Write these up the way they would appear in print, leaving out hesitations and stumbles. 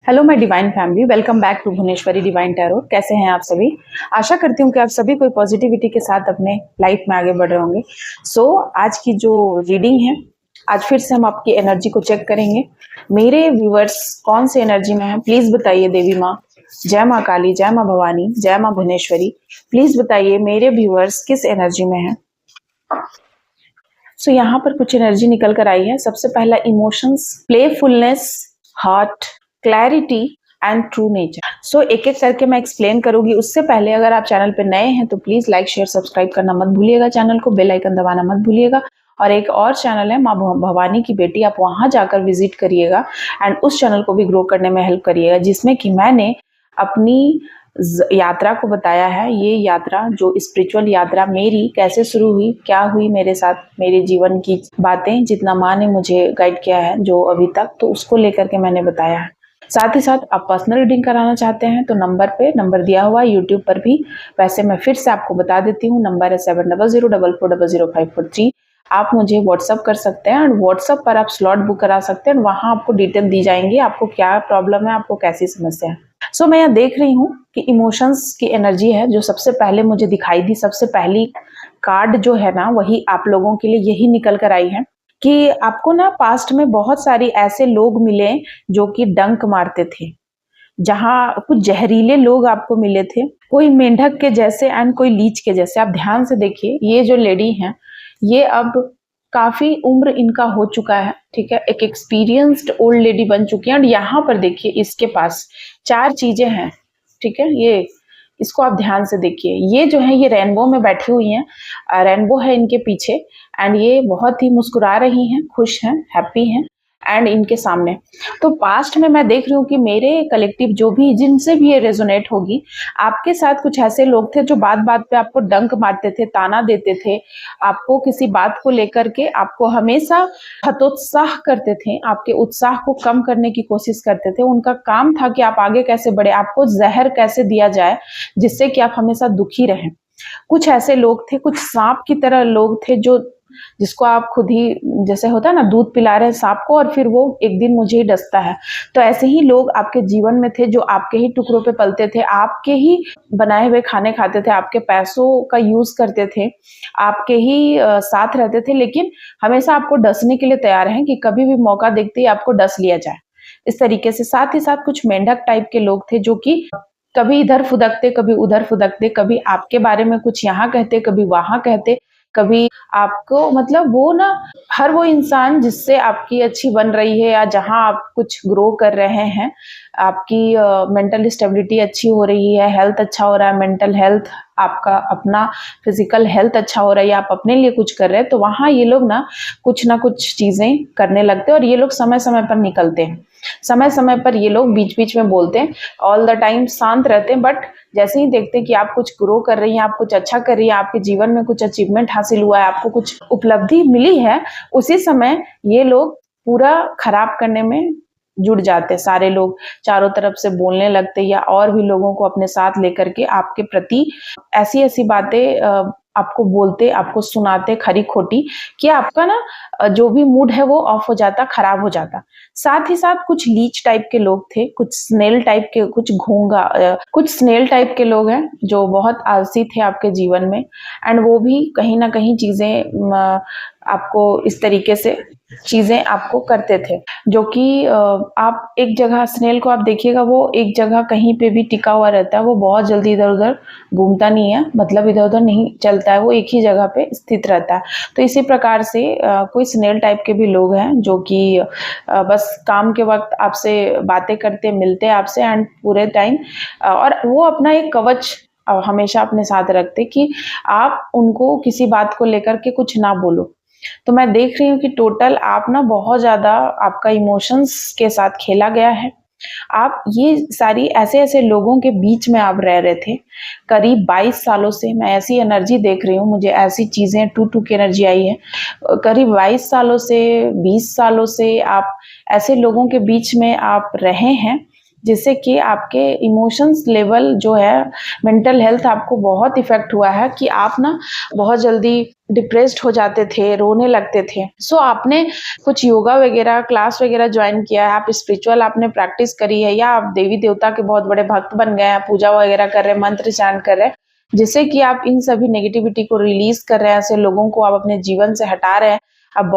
Hello my divine family, welcome back to Bhuvaneshwari divine tarot. कैसे हैं आप सभी? आशा करती हूँ कि आप सभी कोई पॉजिटिविटी के साथ अपने लाइफ में आगे बढ़ रहे होंगे। आज की जो रीडिंग है, आज फिर से हम आपकी एनर्जी को चेक करेंगे। मेरे व्यूअर्स कौन से एनर्जी में हैं, प्लीज बताइए। देवी माँ, जय माँ काली, जय माँ भवानी, जय माँ भुवनेश्वरी, प्लीज बताइए मेरे व्यूअर्स किस एनर्जी में हैं। यहाँ पर कुछ एनर्जी निकल कर आई है। सबसे पहला emotions, playfulness, heart, clarity and true nature. एक एक करके मैं एक्सप्लेन करूंगी। उससे पहले अगर आप चैनल पे नए हैं तो प्लीज लाइक शेयर सब्सक्राइब करना मत भूलिएगा, चैनल को बेल आइकन दबाना मत भूलिएगा। और एक और चैनल है माँ भवानी की बेटी, आप वहां जाकर विजिट करिएगा एंड उस चैनल को भी ग्रो करने में हेल्प करिएगा, जिसमें कि मैंने अपनी यात्रा को बताया है। ये यात्रा, जो स्पिरिचुअल यात्रा मेरी कैसे शुरू हुई, क्या हुई मेरे साथ, मेरे जीवन की बातें जितना माँ ने मुझे गाइड किया है जो अभी तक, तो उसको लेकर के मैंने बताया है। साथ ही साथ आप पर्सनल रीडिंग कराना चाहते हैं तो नंबर दिया हुआ है यूट्यूब पर भी। वैसे मैं फिर से आपको बता देती हूँ, नंबर है 7004440543। आप मुझे व्हाट्सअप कर सकते हैं और व्हाट्सअप पर आप स्लॉट बुक करा सकते हैं। वहां आपको डिटेल दी जाएंगी, आपको क्या प्रॉब्लम है, आपको कैसी समस्या है। मैं यहाँ देख रही हूँ कि इमोशंस की एनर्जी है जो सबसे पहले मुझे दिखाई दी। सबसे पहली कार्ड जो है ना, वही आप लोगों के लिए यही निकल कर आई है कि आपको ना पास्ट में बहुत सारी ऐसे लोग मिले जो कि डंक मारते थे। जहाँ कुछ जहरीले लोग आपको मिले थे, कोई मेंढक के जैसे एंड कोई लीच के जैसे। आप ध्यान से देखिए, ये जो लेडी हैं, ये अब काफी उम्र इनका हो चुका है, ठीक है, एक एक्सपीरियंस्ड ओल्ड लेडी बन चुकी है। और यहाँ पर देखिए, इसके पास 4 चीजें हैं, ठीक है। ये इसको आप ध्यान से देखिए, ये जो है ये रेनबो में बैठी हुई हैं, रेनबो है इनके पीछे एंड ये बहुत ही मुस्कुरा रही हैं, खुश हैं, हैप्पी हैं एंड इनके सामने। तो पास्ट में मैं देख रही हूँ कि मेरे कलेक्टिव जो भी, जिनसे भी ये रेजोनेट होगी, आपके साथ कुछ ऐसे लोग थे जो बात बात पे आपको डंक मारते थे, ताना देते थे, आपको किसी बात को लेकर के आपको हमेशा हतोत्साह करते थे, आपके उत्साह को कम करने की कोशिश करते थे। उनका काम था कि आप आगे कैसे बढ़े, आपको जहर कैसे दिया जाए जिससे कि आप हमेशा दुखी रहें। कुछ ऐसे लोग थे, कुछ सांप की तरह लोग थे, जो जिसको आप खुद ही, जैसे होता है ना, दूध पिला रहे हैं सांप को और फिर वो एक दिन मुझे ही डसता है। तो ऐसे ही लोग आपके जीवन में थे जो आपके ही टुकड़ों पे पलते थे, आपके ही बनाए हुए खाने खाते थे, आपके पैसों का यूज करते थे, आपके ही साथ रहते थे, लेकिन हमेशा आपको डसने के लिए तैयार हैं कि कभी भी मौका देखते ही आपको डस लिया जाए, इस तरीके से। साथ ही साथ कुछ मेंढक टाइप के लोग थे जो कि कभी इधर फुदकते, कभी उधर फुदकते, कभी आपके बारे में कुछ यहाँ कहते, कभी वहां कहते, कभी आपको, मतलब वो ना, हर वो इंसान जिससे आपकी अच्छी बन रही है या जहां आप कुछ ग्रो कर रहे हैं, आपकी मेंटल स्टेबिलिटी अच्छी हो रही है, हेल्थ अच्छा हो रहा है, मेंटल हेल्थ, आपका अपना फिजिकल हेल्थ अच्छा हो रहा है, या आप अपने लिए कुछ कर रहे हैं, तो वहां ये लोग ना कुछ चीजें करने लगते हैं। और ये लोग समय समय पर निकलते हैं, समय समय पर ये लोग बीच बीच में बोलते हैं, ऑल द टाइम शांत रहते हैं, बट जैसे ही देखते हैं कि आप कुछ ग्रो कर रही हैं, आप कुछ अच्छा कर रही हैं, आपके जीवन में कुछ अचीवमेंट हासिल हुआ है, आपको कुछ उपलब्धि मिली है, उसी समय ये लोग पूरा खराब करने में जुड़ जाते हैं। सारे लोग चारों तरफ से बोलने लगते या और भी लोगों को अपने साथ लेकर के आपके प्रति ऐसी ऐसी बातें आपको बोलते, आपको सुनाते खरी खोटी, कि आपका ना जो भी मूड है वो ऑफ हो जाता, खराब हो जाता। साथ ही साथ कुछ लीच टाइप के लोग थे, कुछ स्नेल टाइप के, कुछ स्नेल टाइप के लोग हैं जो बहुत आलसी थे आपके जीवन में, एंड वो भी कहीं ना कहीं चीजें आपको इस तरीके से चीजें आपको करते थे, जो कि आप एक जगह, स्नेल को आप देखिएगा, वो एक जगह कहीं पे भी टिका हुआ रहता है, वो बहुत जल्दी इधर उधर घूमता नहीं है, मतलब इधर उधर नहीं चलता है, वो एक ही जगह पे स्थित रहता है। तो इसी प्रकार से कोई स्नेल टाइप के भी लोग हैं जो कि बस काम के वक्त आपसे बातें करते, मिलते आपसे एंड पूरे टाइम, और वो अपना एक कवच हमेशा अपने साथ रखते कि आप उनको किसी बात को लेकर के कुछ ना बोलो। तो मैं देख रही हूँ कि टोटल आप ना बहुत ज्यादा, आपका इमोशंस के साथ खेला गया है। आप ये सारी ऐसे ऐसे लोगों के बीच में आप रह रहे थे करीब 22 सालों से। मैं ऐसी एनर्जी देख रही हूँ, मुझे ऐसी चीजें टू टू की एनर्जी आई है। करीब 22 सालों से, 20 सालों से आप ऐसे लोगों के बीच में आप रहे हैं जिससे कि आपके इमोशंस लेवल जो है, मेंटल हेल्थ आपको बहुत इफेक्ट हुआ है कि आप ना बहुत जल्दी डिप्रेस्ड हो जाते थे, रोने लगते थे। सो आपने कुछ योगा वगैरह क्लास वगैरह ज्वाइन किया है, आप स्पिरिचुअल आपने प्रैक्टिस करी है, या आप देवी देवता के बहुत बड़े भक्त बन गए हैं, पूजा वगैरह कर रहे हैं, मंत्र चैंट कर रहे हैं, जिससे कि आप इन सभी नेगेटिविटी को रिलीज कर रहे हैं, ऐसे लोगों को आप अपने जीवन से हटा रहे हैं। अब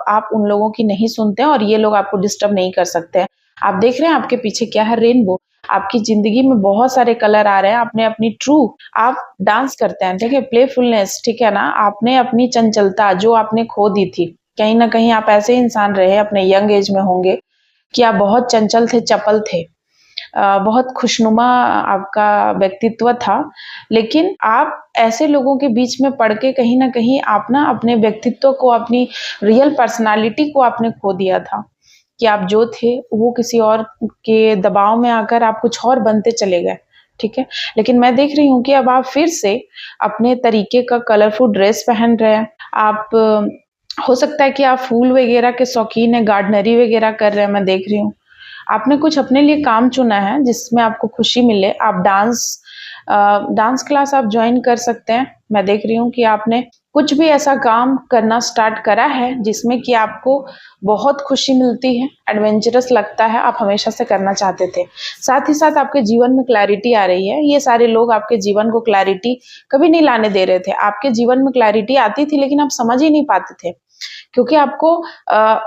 आप उन लोगों की नहीं सुनते हैं और ये लोग आपको डिस्टर्ब नहीं कर सकते हैं। आप देख रहे हैं आपके पीछे क्या है, रेनबो। आपकी जिंदगी में बहुत सारे कलर आ रहे हैं, आपने अपनी ट्रू, आप डांस करते हैं, ठीक है, प्लेफुलनेस, ठीक है ना, आपने अपनी चंचलता जो आपने खो दी थी, कहीं ना कहीं आप ऐसे इंसान रहे अपने यंग एज में होंगे कि आप बहुत चंचल थे, चपल थे, बहुत खुशनुमा आपका व्यक्तित्व था, लेकिन आप ऐसे लोगों के बीच में पड़ के कहीं ना कहीं आप ना अपने व्यक्तित्व को, अपनी रियल पर्सनालिटी को आपने खो दिया था कि आप जो थे वो किसी और के दबाव में आकर आप कुछ और बनते चले गए, ठीक है। लेकिन मैं देख रही हूँ कि अब आप फिर से अपने तरीके का कलरफुल ड्रेस पहन रहे हैं। आप हो सकता है कि आप फूल वगैरह के शौकीन है, गार्डनरी वगैरह कर रहे हैं, मैं देख रही हूँ। आपने कुछ अपने लिए काम चुना है जिसमें आपको खुशी मिले। आप डांस क्लास आप ज्वाइन कर सकते हैं। मैं देख रही हूँ कि आपने कुछ भी ऐसा काम करना स्टार्ट करा है जिसमें कि आपको बहुत खुशी मिलती है, एडवेंचरस लगता है, आप हमेशा से करना चाहते थे। साथ ही साथ आपके जीवन में क्लैरिटी आ रही है। ये सारे लोग आपके जीवन को क्लैरिटी कभी नहीं लाने दे रहे थे। आपके जीवन में क्लैरिटी आती थी लेकिन आप समझ ही नहीं पाते थे, क्योंकि आपको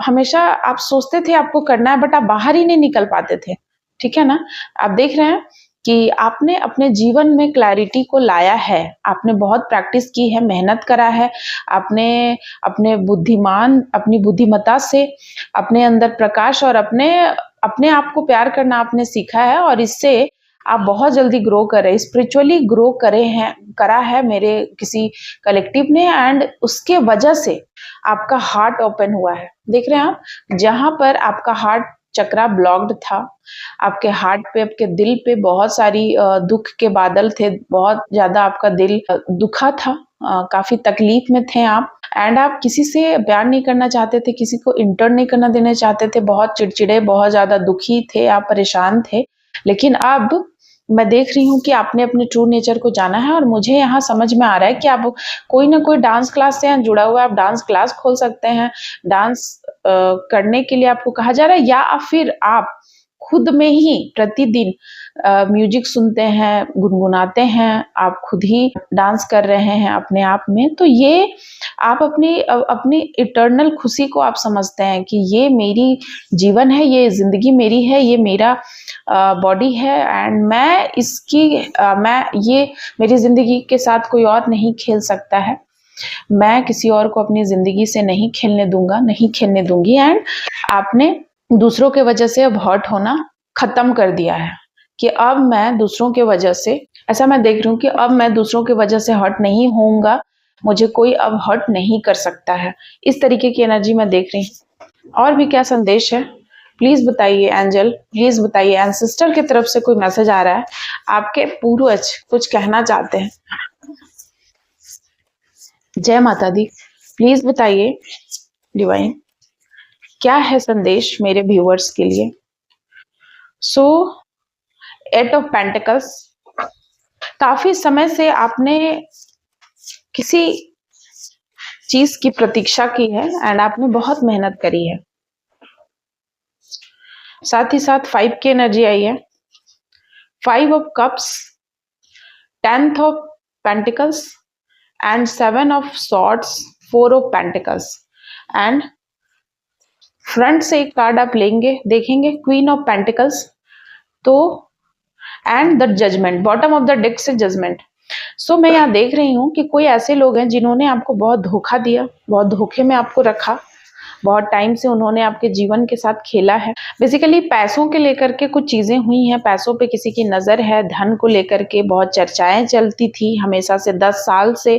हमेशा आप सोचते थे आपको करना है, बट आप बाहर ही नहीं निकल पाते थे, ठीक है ना। आप देख रहे हैं कि आपने अपने जीवन में क्लैरिटी को लाया है, आपने बहुत प्रैक्टिस की है, मेहनत करा है, आपने अपनी बुद्धिमत्ता से अपने अंदर प्रकाश और अपने आप को प्यार करना आपने सीखा है, और इससे आप बहुत जल्दी ग्रो कर रहे हैं, स्पिरिचुअली ग्रो करा है मेरे किसी कलेक्टिव ने, एंड उसके वजह से आपका हार्ट ओपन हुआ है। देख रहे हैं आप, जहां पर आपका हार्ट चक्रा ब्लॉक्ड था, आपके हार्ट पे, आपके दिल पे बहुत सारी दुख के बादल थे, बहुत ज्यादा आपका दिल दुखा था, काफी तकलीफ में थे आप, एंड आप किसी से प्यार नहीं करना चाहते थे, किसी को इंटर नहीं करना देना चाहते थे, बहुत चिड़चिड़े, बहुत ज्यादा दुखी थे, आप परेशान थे। लेकिन अब मैं देख रही हूँ कि आपने अपने ट्रू नेचर को जाना है, और मुझे यहाँ समझ में आ रहा है कि आप कोई ना कोई डांस क्लास से जुड़ा हुआ है, आप डांस क्लास खोल सकते हैं। डांस करने के लिए आपको कहा जा रहा है, या फिर आप खुद में ही प्रतिदिन म्यूजिक सुनते हैं, गुनगुनाते हैं, आप खुद ही डांस कर रहे हैं अपने आप में, तो ये आप अपनी इटर्नल खुशी को आप समझते हैं कि ये मेरी जीवन है, ये जिंदगी मेरी है, ये मेरा बॉडी है, एंड ये मेरी जिंदगी के साथ कोई और नहीं खेल सकता है, मैं किसी और को अपनी जिंदगी से नहीं खेलने दूंगा, नहीं खेलने दूंगी। एंड आपने दूसरों के वजह से अब हर्ट होना खत्म कर दिया है कि अब मैं दूसरों के वजह से, ऐसा मैं देख रही हूँ कि अब मैं दूसरों की वजह से हर्ट नहीं होऊंगा, मुझे कोई अब हर्ट नहीं कर सकता है। इस तरीके की एनर्जी मैं देख रही हूँ। और भी क्या संदेश है प्लीज बताइए एंजल, प्लीज बताइए। एंसेस्टर की तरफ से कोई मैसेज आ रहा है, आपके पूर्वज कुछ कहना चाहते हैं। जय माता दी, प्लीज बताइए डिवाइन, क्या है संदेश मेरे व्यूअर्स के लिए। सो 8 ऑफ पेंटिकल्स, काफी समय से आपने किसी चीज की प्रतीक्षा की है एंड आपने बहुत मेहनत करी है। साथ ही साथ 5 की एनर्जी आई है, 5 of cups, 10th of pentacles and 7 of swords, 4 of pentacles, and front से एक कार्ड आप लेंगे, देखेंगे क्वीन ऑफ पेंटिकल्स, तो and the judgment, bottom of the deck से जजमेंट। सो मैं यहाँ देख रही हूँ कि कोई ऐसे लोग हैं जिन्होंने आपको बहुत धोखा दिया, बहुत धोखे में आपको रखा, बहुत टाइम से उन्होंने आपके जीवन के साथ खेला है। बेसिकली पैसों के लेकर के कुछ चीजें हुई हैं, पैसों पे किसी की नजर है, धन को लेकर के बहुत चर्चाएं चलती थी हमेशा से, 10 साल से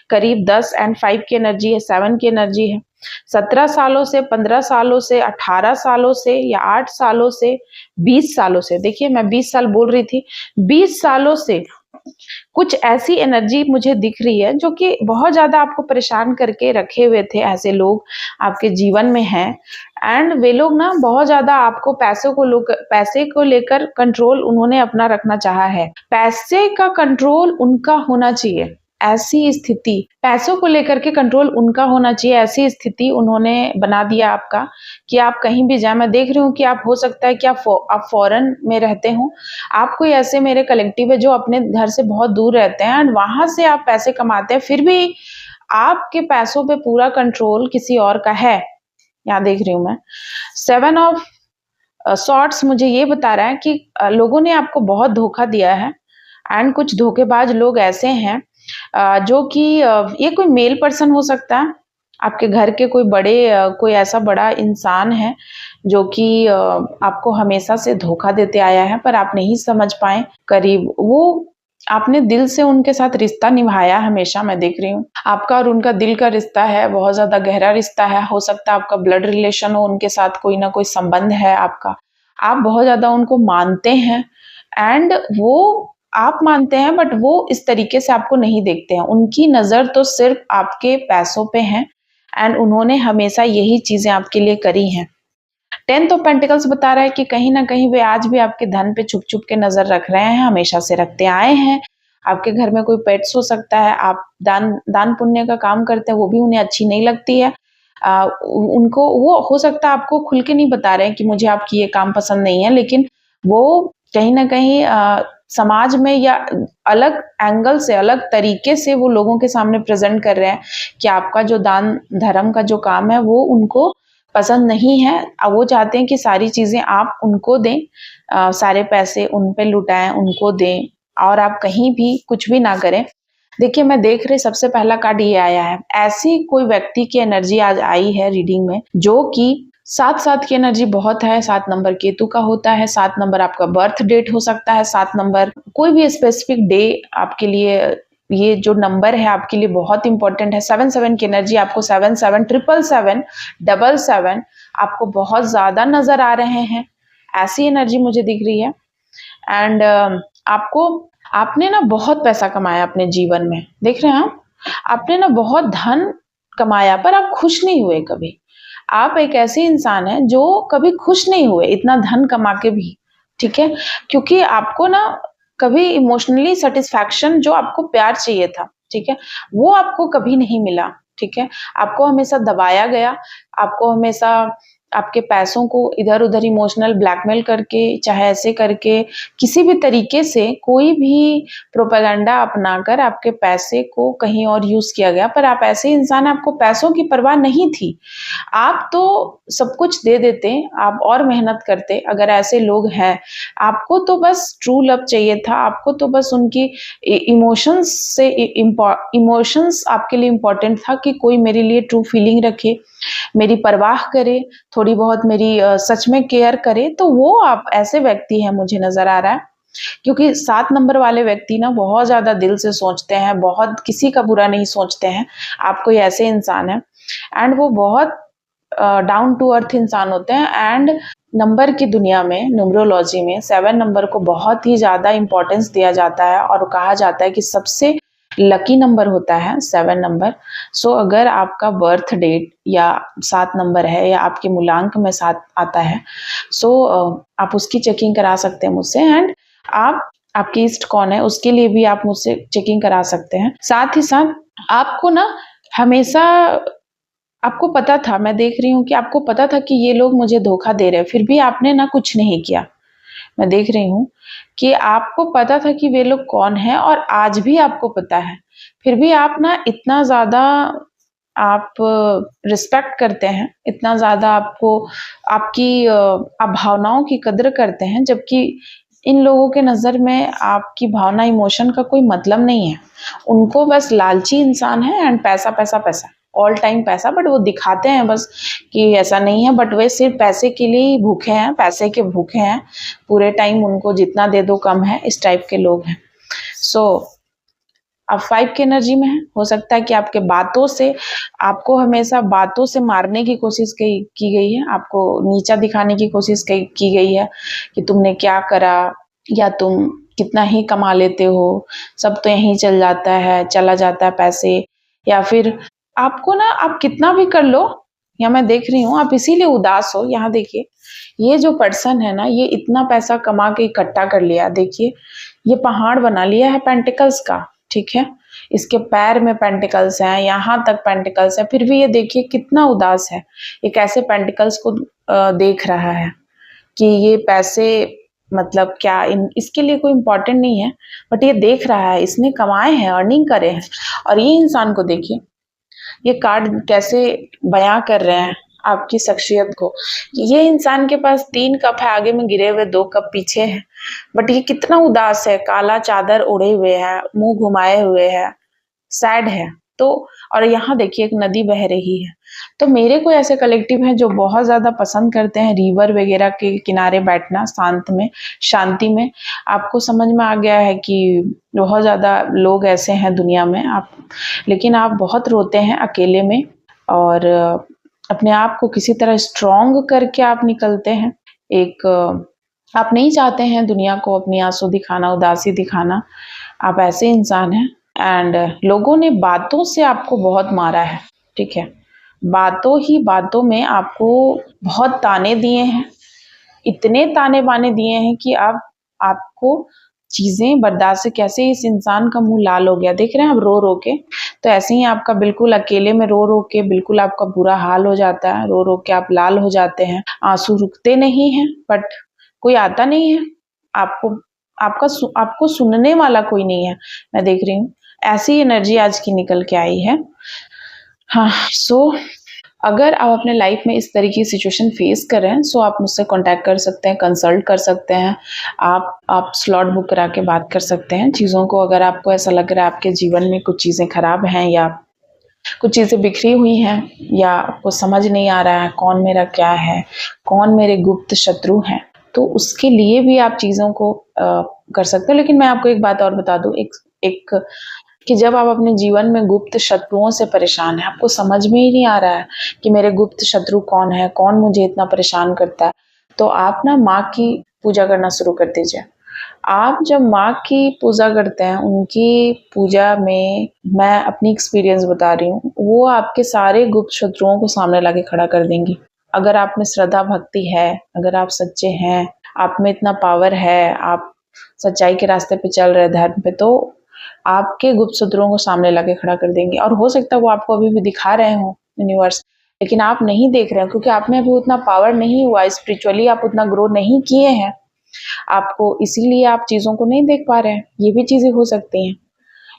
करीब, 10 एंड 5 की एनर्जी है, 7 की एनर्जी है, 17 सालों से, 15 सालों से, 18 सालों से, या 8 सालों से, 20 सालों से, देखिए मैं 20 साल बोल रही थी, 20 सालों से कुछ ऐसी एनर्जी मुझे दिख रही है जो कि बहुत ज़्यादा आपको परेशान करके रखे हुए थे, ऐसे लोग आपके जीवन में हैं। एंड वे लोग ना बहुत ज़्यादा आपको पैसे को लेकर कंट्रोल उन्होंने अपना रखना चाहा है। पैसे का कंट्रोल उनका होना चाहिए, ऐसी स्थिति पैसों को लेकर के कंट्रोल उनका होना चाहिए, ऐसी स्थिति उन्होंने बना दिया आपका कि आप कहीं भी जाएँ। मैं देख रही हूँ कि आप हो सकता है कि आप फ़ॉरेन में रहते हों। आप कोई ऐसे मेरे कलेक्टिव है जो अपने घर से बहुत दूर रहते हैं एंड वहाँ से आप पैसे कमाते हैं, फिर भी आपके पैसों पे पूरा कंट्रोल किसी और का है। यहाँ देख रही हूँ मैं। 7 ऑफ सॉर्ड्स मुझे ये बता रहा है कि लोगों ने आपको बहुत धोखा दिया है एंड कुछ धोखेबाज लोग ऐसे हैं जो कि ये कोई मेल पर्सन हो सकता है, आपके घर के कोई ऐसा बड़ा इंसान है जो कि आपको हमेशा से धोखा देते आया है पर आप नहीं समझ पाए करीब वो आपने दिल से उनके साथ रिश्ता निभाया हमेशा। मैं देख रही हूँ आपका और उनका दिल का रिश्ता है, बहुत ज्यादा गहरा रिश्ता है। हो सकता है आपका ब्लड रिलेशन हो, उनके साथ कोई ना कोई संबंध है आपका। आप बहुत ज्यादा उनको मानते हैं एंड वो आप मानते हैं बट वो इस तरीके से आपको नहीं देखते हैं। उनकी नजर तो सिर्फ आपके पैसों पे है एंड उन्होंने हमेशा यही चीजें आपके लिए करी हैं। 10th ऑफ पेंटिकल्स बता रहा है कि कहीं ना कहीं वे आज भी आपके धन पे छुप छुप के नजर रख रहे हैं, हमेशा से रखते आए हैं। आपके घर में कोई पेट्स हो सकता है, आप दान पुण्य का काम करते हैं, वो भी उन्हें अच्छी नहीं लगती है। उनको वो हो सकता है आपको खुल के नहीं बता रहे हैं कि मुझे आपकी ये काम पसंद नहीं है, लेकिन वो कहीं ना कहीं समाज में या अलग एंगल से अलग तरीके से वो लोगों के सामने प्रेजेंट कर रहे हैं कि आपका जो दान धर्म का जो काम है वो उनको पसंद नहीं है। अब वो चाहते हैं कि सारी चीजें आप उनको दें, सारे पैसे उन पे लुटाएं, उनको दें और आप कहीं भी कुछ भी ना करें। देखिए मैं देख रही सबसे पहला कार्ड ये आया है, ऐसी कोई व्यक्ति की एनर्जी आज आई है रीडिंग में जो कि 7 की एनर्जी बहुत है। 7 नंबर केतु का होता है, 7 नंबर आपका बर्थ डेट हो सकता है, 7 नंबर कोई भी स्पेसिफिक डे आपके लिए ये जो नंबर है आपके लिए बहुत इंपॉर्टेंट है। 7 की एनर्जी आपको 7 7 आपको बहुत ज्यादा नजर आ रहे हैं, ऐसी एनर्जी मुझे दिख रही है। एंड आपने ना बहुत पैसा कमाया अपने जीवन में, देख रहे हैं आपने ना बहुत धन कमाया पर आप खुश नहीं हुए कभी। आप एक ऐसे इंसान हैं जो कभी खुश नहीं हुए इतना धन कमा के भी, ठीक है, क्योंकि आपको ना कभी इमोशनली सेटिस्फैक्शन जो आपको प्यार चाहिए था, ठीक है, वो आपको कभी नहीं मिला, ठीक है। आपको हमेशा दबाया गया, आपको हमेशा आपके पैसों को इधर उधर इमोशनल ब्लैकमेल करके चाहे ऐसे करके किसी भी तरीके से कोई भी प्रोपेगेंडा अपनाकर आपके पैसे को कहीं और यूज किया गया। पर आप ऐसे इंसान, आपको पैसों की परवाह नहीं थी, आप तो सब कुछ दे देते, आप और मेहनत करते। अगर ऐसे लोग हैं, आपको तो बस ट्रू लव चाहिए था, आपको तो बस उनकी इमोशंस आपके लिए इम्पोर्टेंट था कि कोई मेरे लिए ट्रू फीलिंग रखे, मेरी परवाह करे, थोड़ी बहुत मेरी सच में केयर करे। तो वो आप ऐसे व्यक्ति हैं मुझे नजर आ रहा है, क्योंकि 7 नंबर वाले व्यक्ति ना बहुत ज्यादा दिल से सोचते हैं, बहुत किसी का बुरा नहीं सोचते हैं। आप कोई ऐसे इंसान है एंड वो बहुत डाउन टू अर्थ इंसान होते हैं। एंड नंबर की दुनिया में, न्यूमरोलॉजी में 7 नंबर को बहुत ही ज्यादा इंपॉर्टेंस दिया जाता है और कहा जाता है कि सबसे लकी नंबर होता है 7 नंबर। सो अगर आपका बर्थ डेट या 7 नंबर है या आपके मूलांक में 7 आता है, सो आप उसकी चेकिंग करा सकते हैं मुझसे। एंड आपकी ईस्ट कौन है उसके लिए भी आप मुझसे चेकिंग करा सकते हैं। साथ ही साथ आपको ना हमेशा आपको पता था, मैं देख रही हूँ कि आपको पता था कि ये लोग मुझे धोखा दे रहे हैं, फिर भी आपने ना कुछ नहीं किया। मैं देख रही हूँ कि आपको पता था कि वे लोग कौन है और आज भी आपको पता है, फिर भी आप ना इतना ज्यादा आप रिस्पेक्ट करते हैं, इतना ज्यादा आपकी आप भावनाओं की कदर करते हैं, जबकि इन लोगों के नजर में आपकी भावना इमोशन का कोई मतलब नहीं है। उनको बस लालची इंसान है एंड पैसा पैसा पैसा, ऑल टाइम पैसा। बट वो दिखाते हैं बस कि ऐसा नहीं है, बट वे सिर्फ पैसे के लिए ही भूखे हैं, पैसे के भूखे हैं पूरे टाइम, उनको जितना दे दो कम है, इस टाइप के लोग हैं। सो आप 5 की एनर्जी में है। हो सकता है कि आपके बातों से, आपको हमेशा बातों से मारने की कोशिश की गई है, आपको नीचा दिखाने की कोशिश की गई है कि तुमने क्या करा, या तुम कितना ही कमा लेते हो, सब तो यहीं चला जाता है पैसे, या फिर आपको ना आप कितना भी कर लो, या मैं देख रही हूँ आप इसीलिए उदास हो। यहाँ देखिए, ये जो पर्सन है ना, ये इतना पैसा कमा के इकट्ठा कर लिया, देखिए ये पहाड़ बना लिया है पेंटिकल्स का, ठीक है, इसके पैर में पेंटिकल्स हैं, यहाँ तक पेंटिकल्स है, फिर भी ये देखिए कितना उदास है। ये कैसे पेंटिकल्स को देख रहा है कि ये पैसे मतलब क्या इसके लिए कोई इम्पोर्टेंट नहीं है, बट ये देख रहा है, इसने कमाए हैं, अर्निंग करे हैं। और ये इंसान को देखिए, ये कार्ड कैसे बयां कर रहे हैं आपकी शख्सियत को। ये इंसान के पास 3 कप है, आगे में गिरे हुए 2 कप पीछे है, बट ये कितना उदास है, काला चादर ओढ़े हुए है, मुंह घुमाए हुए है, सैड है। तो और यहाँ देखिए एक नदी बह रही है। तो मेरे को ऐसे कलेक्टिव हैं जो बहुत ज्यादा पसंद करते हैं रिवर वगैरह के किनारे बैठना, शांति में। आपको समझ में आ गया है कि बहुत ज्यादा लोग ऐसे हैं दुनिया में, लेकिन आप बहुत रोते हैं अकेले में, और अपने आप को किसी तरह स्ट्रॉन्ग करके आप निकलते हैं। आप नहीं चाहते हैं दुनिया को अपनी आंसू दिखाना, उदासी दिखाना, आप ऐसे इंसान हैं। एंड लोगों ने बातों से आपको बहुत मारा है, ठीक है, बातों में आपको बहुत ताने दिए हैं, इतने ताने बाने दिए हैं कि आपको चीजें बर्दाश्त, कैसे इस इंसान का मुंह लाल हो गया, देख रहे हैं आप रो रो के। तो ऐसे ही आपका बिल्कुल अकेले में रो रो के बिल्कुल आपका बुरा हाल हो जाता है, रो रो के आप लाल हो जाते हैं, आंसू रुकते नहीं हैं, बट कोई आता नहीं है आपको सुनने वाला कोई नहीं है। मैं देख रही हूँ ऐसी एनर्जी आज की निकल के आई है। हाँ, अगर आप अपने लाइफ में इस तरह की सिचुएशन फेस कर रहे हैं, सो आप मुझसे कांटेक्ट कर सकते हैं, कंसल्ट कर सकते हैं, आप स्लॉट बुक करा के बात कर सकते हैं चीज़ों को। अगर आपको ऐसा लग रहा है आपके जीवन में कुछ चीज़ें खराब हैं, या कुछ चीज़ें बिखरी हुई हैं, या आपको समझ नहीं आ रहा है कौन मेरा क्या है, कौन मेरे गुप्त शत्रु हैं, तो उसके लिए भी आप चीज़ों को कर सकते हो। लेकिन मैं आपको एक बात और बता दूं, कि जब आप अपने जीवन में गुप्त शत्रुओं से परेशान हैं, आपको समझ में ही नहीं आ रहा है कि मेरे गुप्त शत्रु कौन है, कौन मुझे इतना परेशान करता है, तो आप ना माँ की पूजा करना शुरू कर दीजिए। आप जब माँ की पूजा करते हैं, उनकी पूजा में, मैं अपनी एक्सपीरियंस बता रही हूँ, वो आपके सारे गुप्त शत्रुओं को सामने लाके खड़ा कर देंगी। अगर आप में श्रद्धा भक्ति है, अगर आप सच्चे हैं, आप में इतना पावर है, आप सच्चाई के रास्ते पे चल रहे, धर्म पे, तो आपके गुप्त शत्रुओं को सामने लाके खड़ा कर देंगे। और हो सकता है वो आपको अभी भी दिखा रहे हो यूनिवर्स, लेकिन आप नहीं देख रहे हो, क्योंकि आप में अभी उतना पावर नहीं हुआ, स्पिरिचुअली आप उतना ग्रो नहीं किए हैं आपको, इसीलिए आप चीज़ों को नहीं देख पा रहे हैं। ये भी चीज़ें हो सकती हैं।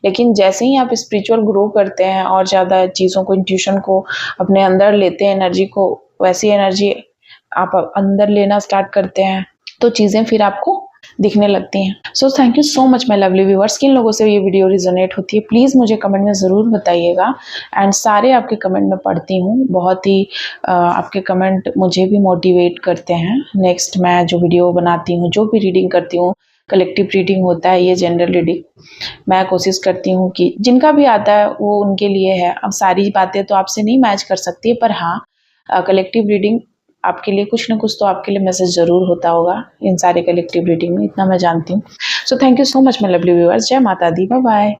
लेकिन जैसे ही आप स्पिरिचुअल ग्रो करते हैं और ज़्यादा चीज़ों को, इंट्यूशन को अपने अंदर लेते हैं, एनर्जी को, वैसी एनर्जी आप अंदर लेना स्टार्ट करते हैं, तो चीज़ें फिर आपको दिखने लगती हैं। So thank you so much my lovely viewers. किन लोगों से ये वीडियो रिजोनेट होती है प्लीज़ मुझे कमेंट में ज़रूर बताइएगा। एंड सारे आपके कमेंट मैं पढ़ती हूँ, बहुत ही आपके कमेंट मुझे भी मोटिवेट करते हैं। नेक्स्ट मैं जो वीडियो बनाती हूँ, जो भी रीडिंग करती हूँ, कलेक्टिव रीडिंग होता है, ये जनरल रीडिंग, मैं कोशिश करती हूँ कि जिनका भी आता है वो उनके लिए है। अब सारी बातें तो आपसे नहीं मैच कर सकती है, पर हाँ कलेक्टिव रीडिंग आपके लिए कुछ ना कुछ तो आपके लिए मैसेज जरूर होता होगा इन सारे कलेक्टिव रीडिंग में, इतना मैं जानती हूँ। So thank you so much my lovely viewers. जय माता दी, बाय बाय।